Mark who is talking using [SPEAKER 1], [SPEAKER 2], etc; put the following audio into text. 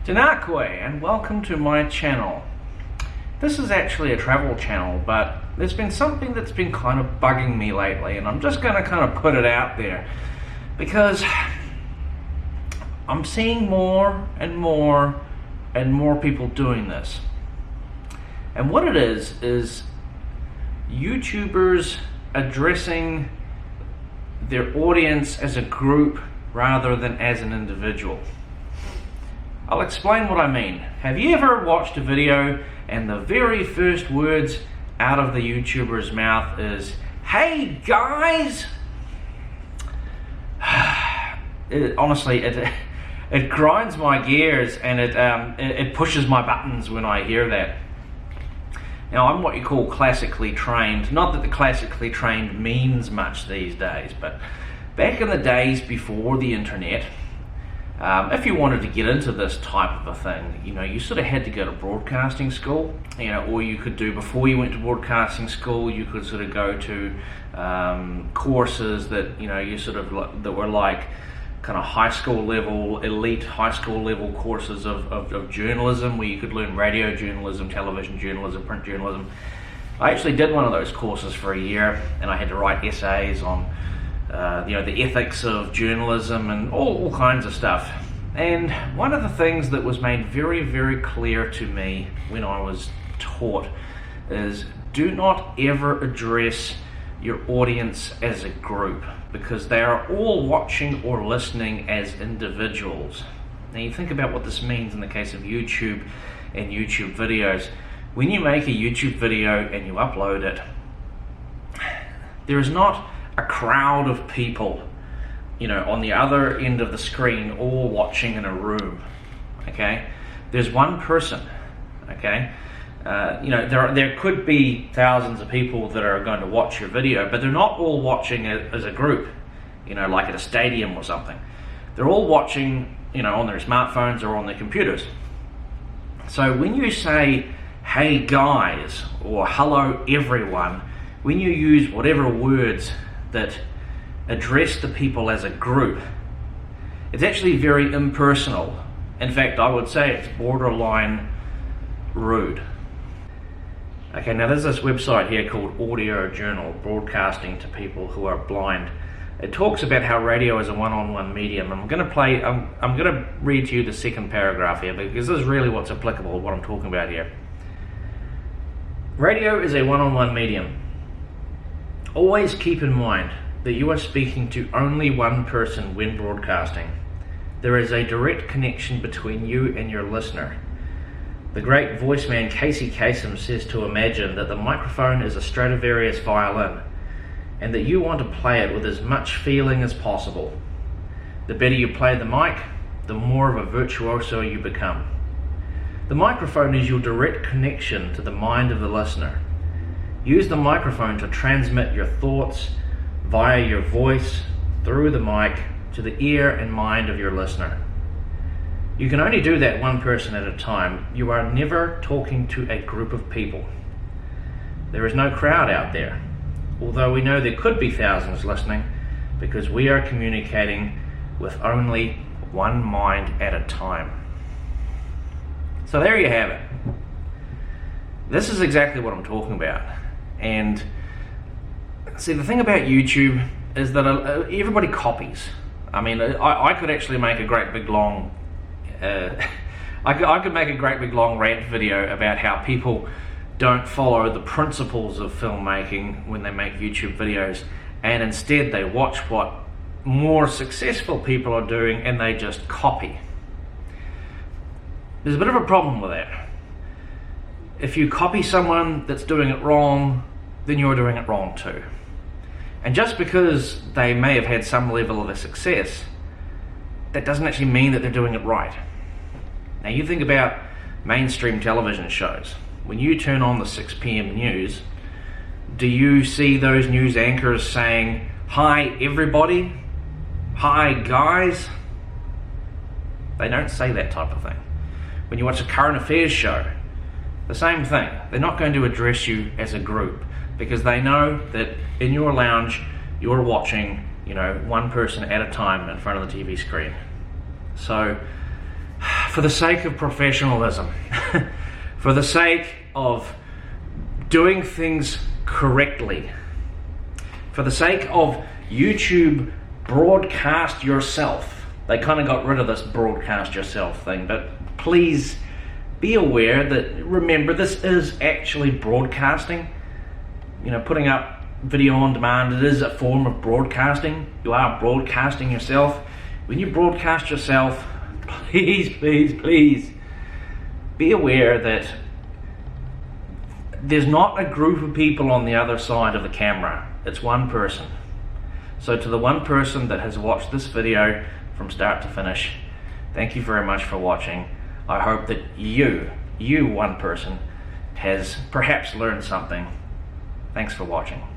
[SPEAKER 1] Dinakwe, and welcome to my channel. This is actually a travel channel, but there's been something that's been kind of bugging me lately, and I'm just going to kind of put it out there because I'm seeing more and more people doing this. And what it is YouTubers addressing their audience as a group rather than as an individual. I'll explain what I mean. Have you ever watched a video and the very first words out of the YouTuber's mouth is, "Hey guys"? Honestly, it grinds my gears and it pushes my buttons when I hear that. Now, I'm what you call classically trained. Not that the classically trained means much these days, but back in the days before the internet, if you wanted to get into this type of a thing, you sort of had to go to broadcasting school, or you could do, before you went to broadcasting school, you could sort of go to courses that, that were like kind of high school level, elite high school level courses of journalism, where you could learn radio journalism, television journalism, print journalism. I actually did one of those courses for a year, and I had to write essays on the ethics of journalism and all kinds of stuff. And one of the things that was made very, very clear to me when I was taught is, do not ever address your audience as a group, because they are all watching or listening as individuals. Now, you think about what this means in the case of YouTube and YouTube videos. When you make a YouTube video and you upload it, there is not a crowd of people, on the other end of the screen, all watching in a room. Okay, there's one person. Okay, there could be thousands of people that are going to watch your video, but they're not all watching it as a group. Like at a stadium or something. They're all watching, on their smartphones or on their computers. So when you say, "Hey guys," or "Hello everyone," when you use whatever words that address the people as a group, it's actually very impersonal. In fact, I would say it's borderline rude. Okay, now there's this website here called Audiojournal, broadcasting to people who are blind. It talks about how radio is a one-on-one medium. I'm going to read to you the second paragraph here, because this is really what's applicable, what I'm talking about here. Radio is a one-on-one medium. Always keep in mind that you are speaking to only one person when broadcasting. There is a direct connection between you and your listener. The great voice man Casey Kasem says to imagine that the microphone is a Stradivarius violin, and that you want to play it with as much feeling as possible. The better you play the mic, the more of a virtuoso you become. The microphone is your direct connection to the mind of the listener. Use the microphone to transmit your thoughts via your voice through the mic to the ear and mind of your listener. You can only do that one person at a time. You are never talking to a group of people. There is no crowd out there, although we know there could be thousands listening, because we are communicating with only one mind at a time. So there you have it. This is exactly what I'm talking about. And see, the thing about YouTube is that everybody copies. I mean, I could actually make a great big long I could make a great big long rant video about how people don't follow the principles of filmmaking when they make YouTube videos, and instead they watch what more successful people are doing and they just copy. There's a bit of a problem with that. If you copy someone that's doing it wrong, then you're doing it wrong too. And just because they may have had some level of a success, that doesn't actually mean that they're doing it right. Now, you think about mainstream television shows. When you turn on the 6 p.m. news, do you see those news anchors saying, "Hi everybody," "Hi guys"? They don't say that type of thing. When you watch a current affairs show, the same thing. They're not going to address you as a group, because they know that in your lounge you're watching, one person at a time in front of the TV screen. So for the sake of professionalism, for the sake of doing things correctly, for the sake of YouTube broadcast yourself. They kind of got rid of this broadcast yourself thing, but please be aware that, remember, this is actually broadcasting. You know, putting up video on demand, it is a form of broadcasting. You are broadcasting yourself. When you broadcast yourself, please, please, please be aware that there's not a group of people on the other side of the camera. It's one person. So to the one person that has watched this video from start to finish, thank you very much for watching. I hope that you one person, has perhaps learned something. Thanks for watching.